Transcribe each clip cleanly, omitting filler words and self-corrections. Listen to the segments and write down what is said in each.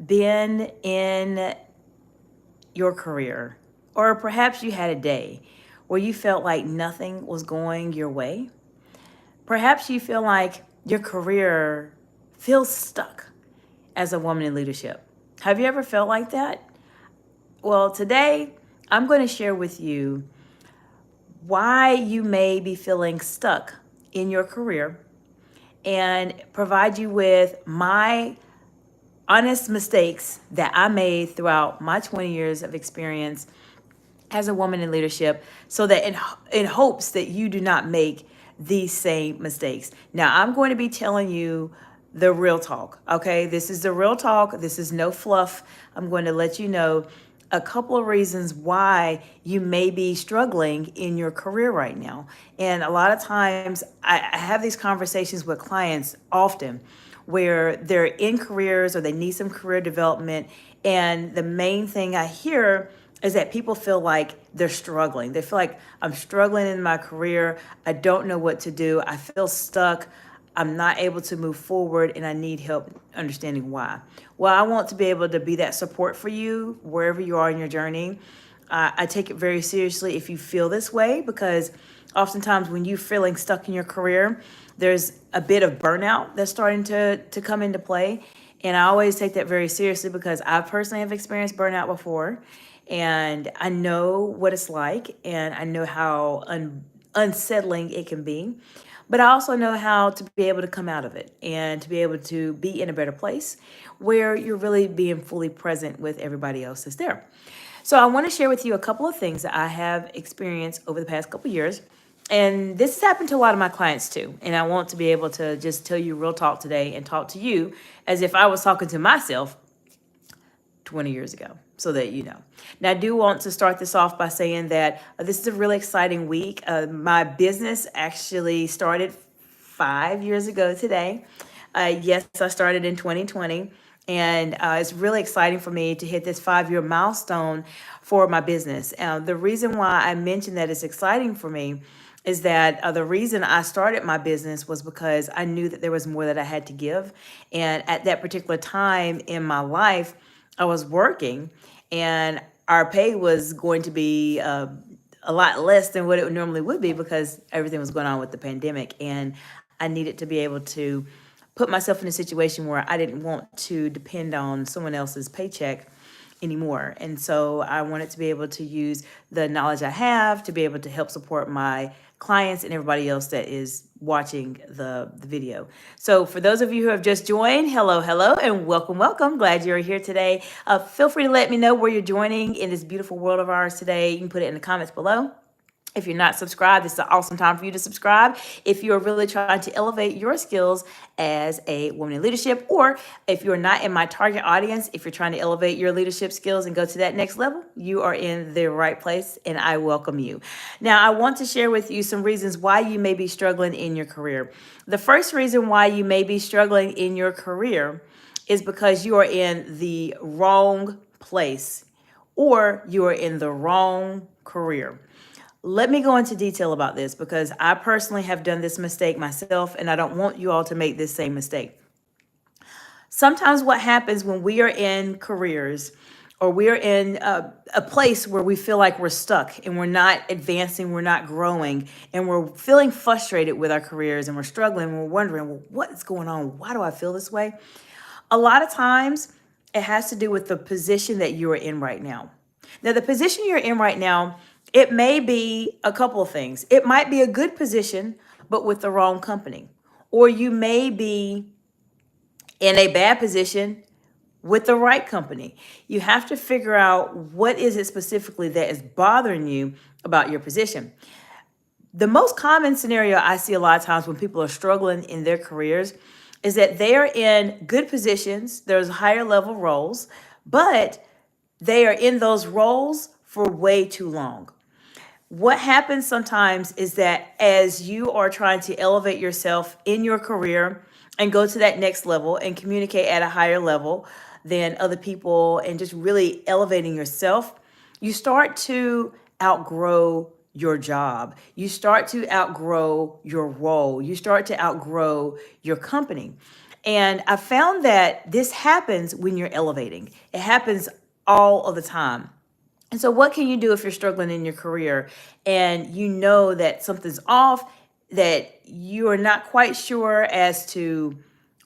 been in your career, or perhaps you had a day where you felt like nothing was going your way? Perhaps you feel like your career feels stuck as a woman in leadership. Have you ever felt like that? Well, today I'm going to share with you why you may be feeling stuck in your career and provide you with my honest mistakes that I made throughout my 20 years of experience as a woman in leadership, so that in hopes that you do not make these same mistakes. Now, I'm going to be telling you the real talk, okay? This is the real talk. This is no fluff. I'm going to let you know a couple of reasons why you may be struggling in your career right now. And a lot of times I have these conversations with clients often where they're in careers or they need some career development. And the main thing I hear is that people feel like they're struggling. They feel like, I'm struggling in my career. I don't know what to do. I feel stuck. I'm not able to move forward and I need help understanding why. Well, I want to be able to be that support for you wherever you are in your journey. I take it very seriously if you feel this way, because oftentimes when you're feeling stuck in your career, there's a bit of burnout that's starting to come into play. And I always take that very seriously because I personally have experienced burnout before. And I know what it's like, and I know how unsettling it can be. But I also know how to be able to come out of it and to be able to be in a better place where you're really being fully present with everybody else that's there. So I want to share with you a couple of things that I have experienced over the past couple of years. And this has happened to a lot of my clients too. And I want to be able to just tell you real talk today and talk to you as if I was talking to myself 20 years ago, so that you know. Now, I do want to start this off by saying that this is a really exciting week. My business actually started 5 years ago today. Yes, I started in 2020. And it's really exciting for me to hit this 5 year milestone for my business. The reason why I mentioned that it's exciting for me is that the reason I started my business was because I knew that there was more that I had to give. And at that particular time in my life, I was working and our pay was going to be a lot less than what it normally would be because everything was going on with the pandemic. And I needed to be able to put myself in a situation where I didn't want to depend on someone else's paycheck anymore. And so I wanted to be able to use the knowledge I have to be able to help support my clients and everybody else that is watching the video. So for those of you who have just joined, hello, hello, and welcome, welcome. Glad you're here today. Feel free to let me know where you're joining in this beautiful world of ours today. You can put it in the comments below. If you're not subscribed, this is an awesome time for you to subscribe. If you're really trying to elevate your skills as a woman in leadership, or if you're not in my target audience, if you're trying to elevate your leadership skills and go to that next level, you are in the right place and I welcome you. Now, I want to share with you some reasons why you may be struggling in your career. The first reason why you may be struggling in your career is because you are in the wrong place or you are in the wrong career. Let me go into detail about this because I personally have done this mistake myself and I don't want you all to make this same mistake. Sometimes what happens when we are in careers or we're in a place where we feel like we're stuck and we're not advancing, we're not growing, and we're feeling frustrated with our careers and we're struggling and we're wondering, well, what is going on? Why do I feel this way? A lot of times it has to do with the position that you are in right now. Now, the position you're in right now, it may be a couple of things. It might be a good position, but with the wrong company. Or you may be in a bad position with the right company. You have to figure out what is it specifically that is bothering you about your position. The most common scenario I see a lot of times when people are struggling in their careers is that they are in good positions, there's higher level roles, but they are in those roles for way too long. What happens sometimes is that as you are trying to elevate yourself in your career and go to that next level and communicate at a higher level than other people and just really elevating yourself, you start to outgrow your job. You start to outgrow your role. You start to outgrow your company. And I found that this happens when you're elevating. It happens all of the time. And so, what can you do if you're struggling in your career and you know that something's off, that you are not quite sure as to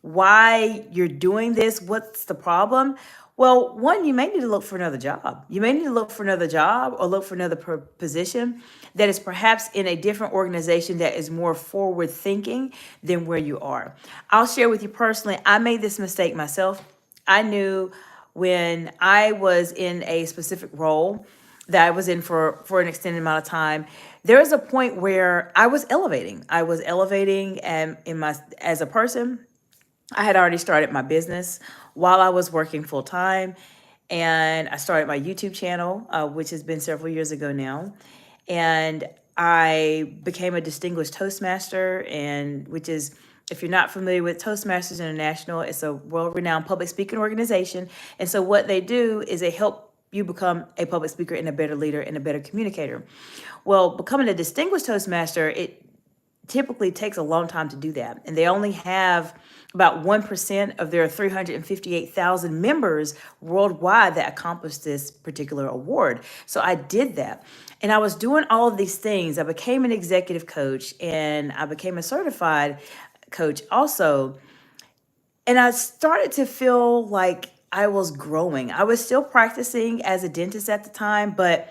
why you're doing this? What's the problem? Well, one, you may need to look for another job. You may need to look for another job or look for another position that is perhaps in a different organization that is more forward thinking than where you are. I'll share with you personally, I made this mistake myself. I knew when I was in a specific role that I was in for an extended amount of time, there was a point where I was elevating. I was elevating and in my as a person. I had already started my business while I was working full time, and I started my YouTube channel, which has been several years ago now, and I became a distinguished Toastmaster, and which is, if you're not familiar with Toastmasters International, it's a world-renowned public speaking organization, and so what they do is they help you become a public speaker and a better leader and a better communicator. Well, becoming a distinguished Toastmaster, it typically takes a long time to do that. And they only have about 1% of their 358,000 members worldwide that accomplished this particular award. So I did that. And I was doing all of these things. I became an executive coach and I became a certified coach also. And I started to feel like I was growing. I was still practicing as a dentist at the time, but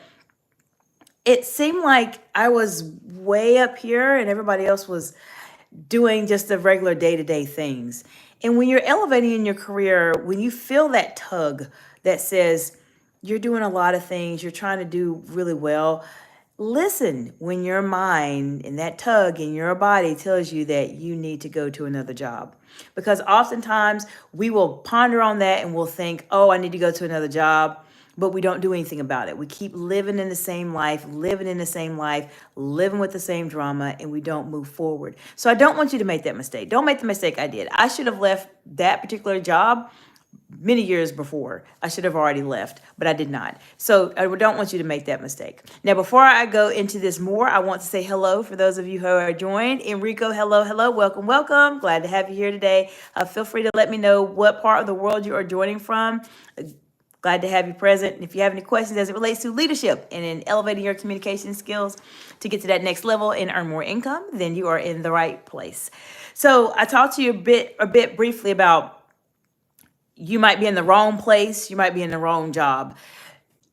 it seemed like I was way up here and everybody else was doing just the regular day-to-day things. And when you're elevating in your career, when you feel that tug that says you're doing a lot of things, you're trying to do really well, listen when your mind and that tug in your body tells you that you need to go to another job. Because oftentimes we will ponder on that and we'll think, oh, I need to go to another job, but we don't do anything about it. We keep living in the same life, living in the same life, living with the same drama, and we don't move forward. So I don't want you to make that mistake. Don't make the mistake I did. I should have left that particular job many years before. I should have already left, but I did not. So I don't want you to make that mistake. Now, before I go into this more, I want to say hello for those of you who are joined. Enrico, hello, hello, welcome, welcome. Glad to have you here today. Feel free to let me know what part of the world you are joining from. Glad to have you present. And if you have any questions as it relates to leadership and in elevating your communication skills to get to that next level and earn more income, then you are in the right place. So I talked to you a bit briefly about you might be in the wrong place, you might be in the wrong job.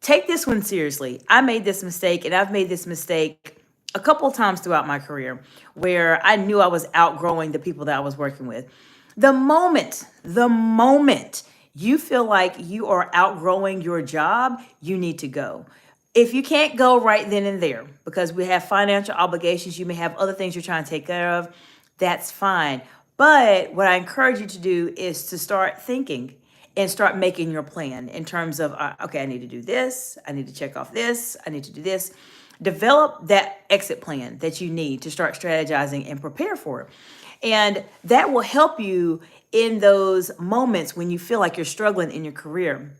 Take this one seriously. I made this mistake, and I've made this mistake a couple of times throughout my career where I knew I was outgrowing the people that I was working with. The moment you feel like you are outgrowing your job, you need to go. If you can't go right then and there, because we have financial obligations, you may have other things you're trying to take care of, that's fine. But what I encourage you to do is to start thinking and start making your plan in terms of, okay, I need to do this, I need to check off this, I need to do this. Develop that exit plan that you need to start strategizing and prepare for it. And that will help you in those moments when you feel like you're struggling in your career.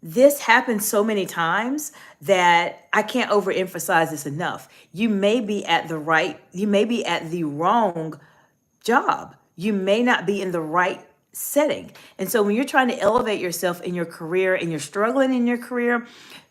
This happens so many times that I can't overemphasize this enough. You may be at the wrong job. You may not be in the right setting. And so when you're trying to elevate yourself in your career and you're struggling in your career,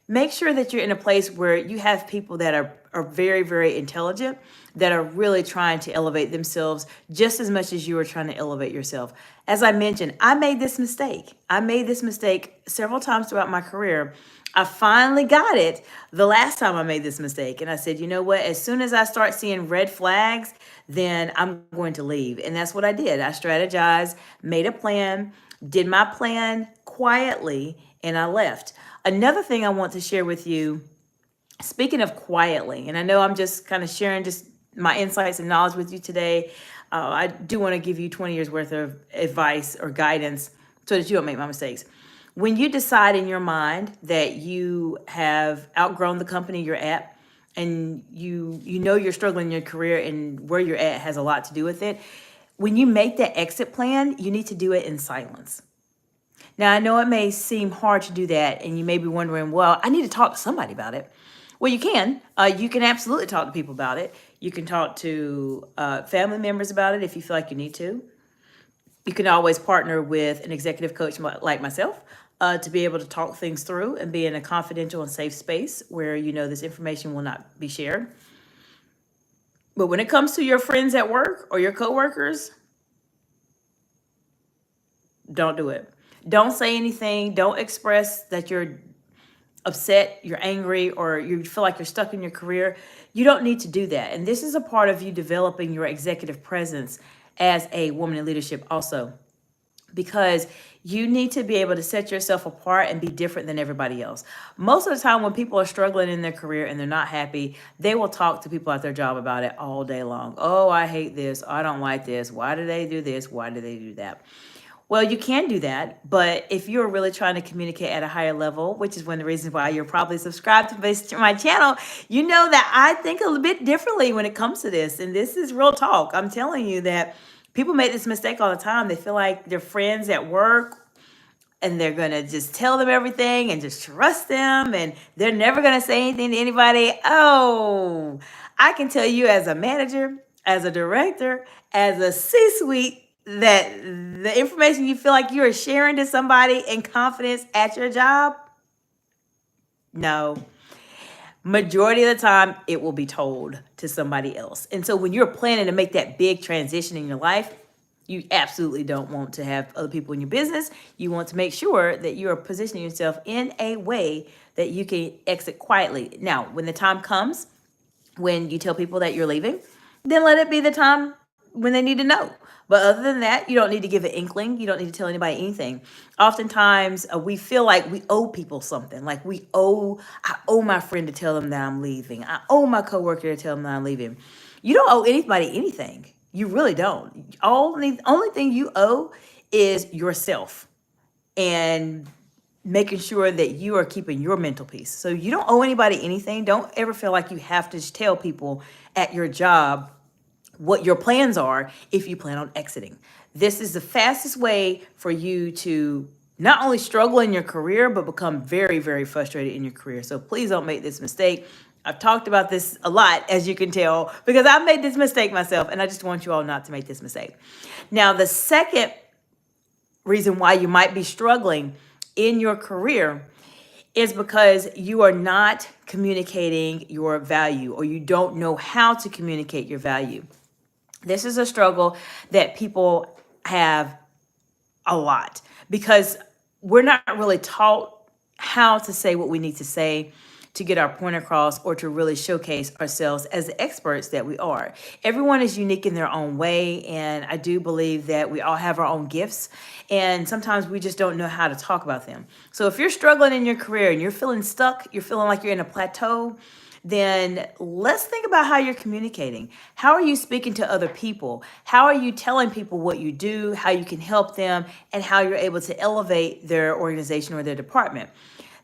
make sure that you're in a place where you have people that are very, very intelligent, that are really trying to elevate themselves just as much as you are trying to elevate yourself. As I mentioned, I made this mistake. I made this mistake several times throughout my career. I finally got it the last time I made this mistake. And I said, you know what? As soon as I start seeing red flags, then I'm going to leave. And that's what I did. I strategized, made a plan, did my plan quietly, and I left. Another thing I want to share with you, speaking of quietly, and I know I'm just kind of sharing just my insights and knowledge with you today. I do want to give you 20 years worth of advice or guidance so that you don't make my mistakes. When you decide in your mind that you have outgrown the company you're at, and you know you're struggling in your career and where you're at has a lot to do with it, when you make that exit plan, you need to do it in silence. Now, I know it may seem hard to do that, and you may be wondering, well, I need to talk to somebody about it. Well, you can. You can absolutely talk to people about it. You can talk to family members about it if you feel like you need to. You can always partner with an executive coach like myself to be able to talk things through and be in a confidential and safe space where you know this information will not be shared. But when it comes to your friends at work or your coworkers, don't do it. Don't say anything. Don't express that you're upset, you're angry, or you feel like you're stuck in your career. You don't need to do that. And this is a part of you developing your executive presence as a woman in leadership also, because you need to be able to set yourself apart and be different than everybody else. Most of the time when people are struggling in their career and they're not happy, they will talk to people at their job about it all day long. Oh, I hate this. I don't like this. Why do they do this? Why do they do that? Well, you can do that, but if you're really trying to communicate at a higher level, which is one of the reasons why you're probably subscribed to my channel, you know that I think a little bit differently when it comes to this. And this is real talk. I'm telling you that people make this mistake all the time. They feel like their friends at work and they're going to just tell them everything and just trust them and they're never going to say anything to anybody. Oh, I can tell you as a manager, as a director, as a C-suite, that the information you feel like you are sharing to somebody in confidence at your job, no. Majority of the time, it will be told to somebody else. And so when you're planning to make that big transition in your life, you absolutely don't want to have other people in your business. You want to make sure that you are positioning yourself in a way that you can exit quietly. Now, when the time comes, when you tell people that you're leaving, then let it be the time when they need to know. But other than that, you don't need to give an inkling. You don't need to tell anybody anything. Oftentimes, we feel like we owe people something. Like I owe my friend to tell them that I'm leaving. I owe my coworker to tell them that I'm leaving. You don't owe anybody anything. You really don't. Only thing you owe is yourself and making sure that you are keeping your mental peace. So you don't owe anybody anything. Don't ever feel like you have to tell people at your job what your plans are if you plan on exiting. This is the fastest way for you to not only struggle in your career, but become very, very frustrated in your career. So please don't make this mistake. I've talked about this a lot, as you can tell, because I've made this mistake myself, and I just want you all not to make this mistake. Now, the second reason why you might be struggling in your career is because you are not communicating your value, or you don't know how to communicate your value. This is a struggle that people have a lot because we're not really taught how to say what we need to say to get our point across or to really showcase ourselves as the experts that we are. Everyone is unique in their own way, and I do believe that we all have our own gifts, and sometimes we just don't know how to talk about them. So if you're struggling in your career and you're feeling stuck, you're feeling like you're in a plateau, then let's think about how you're communicating. How are you speaking to other people? How are you telling people what you do, how you can help them, and how you're able to elevate their organization or their department?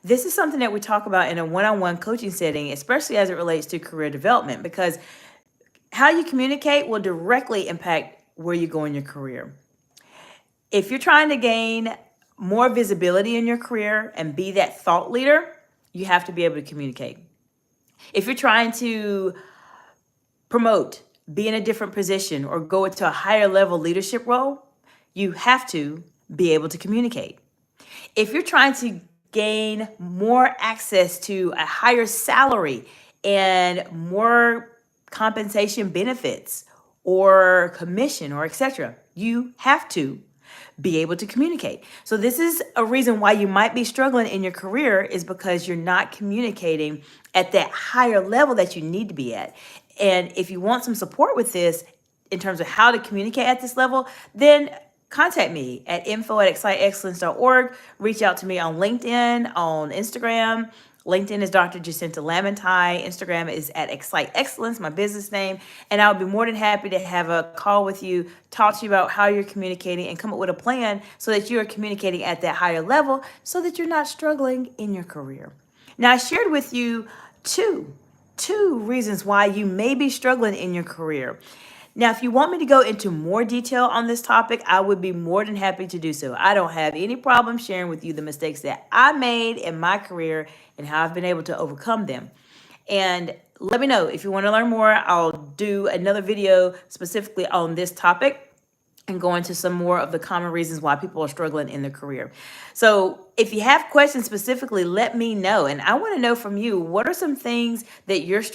This is something that we talk about in a one-on-one coaching setting, especially as it relates to career development, because how you communicate will directly impact where you go in your career. If you're trying to gain more visibility in your career and be that thought leader, you have to be able to communicate. If you're trying to promote, be in a different position, or go into a higher level leadership role, you have to be able to communicate. If you're trying to gain more access to a higher salary and more compensation benefits or commission or etc., you have to be able to communicate. So this is a reason why you might be struggling in your career, is because you're not communicating at that higher level that you need to be at. And if you want some support with this in terms of how to communicate at this level, then contact me at info@exciteexcellence.org. Reach out to me on LinkedIn, on Instagram. LinkedIn is Dr. Jacinta Lamantai. Instagram is at Excite Excellence, my business name. And I'll be more than happy to have a call with you, talk to you about how you're communicating, and come up with a plan so that you are communicating at that higher level so that you're not struggling in your career. Now, I shared with you two reasons why you may be struggling in your career. Now, if you want me to go into more detail on this topic, I would be more than happy to do so. I don't have any problem sharing with you the mistakes that I made in my career and how I've been able to overcome them. And let me know if you want to learn more. I'll do another video specifically on this topic. and go into some more of the common reasons why people are struggling in their career. So, if you have questions specifically, let me know. And I want to know from you, what are some things that you're struggling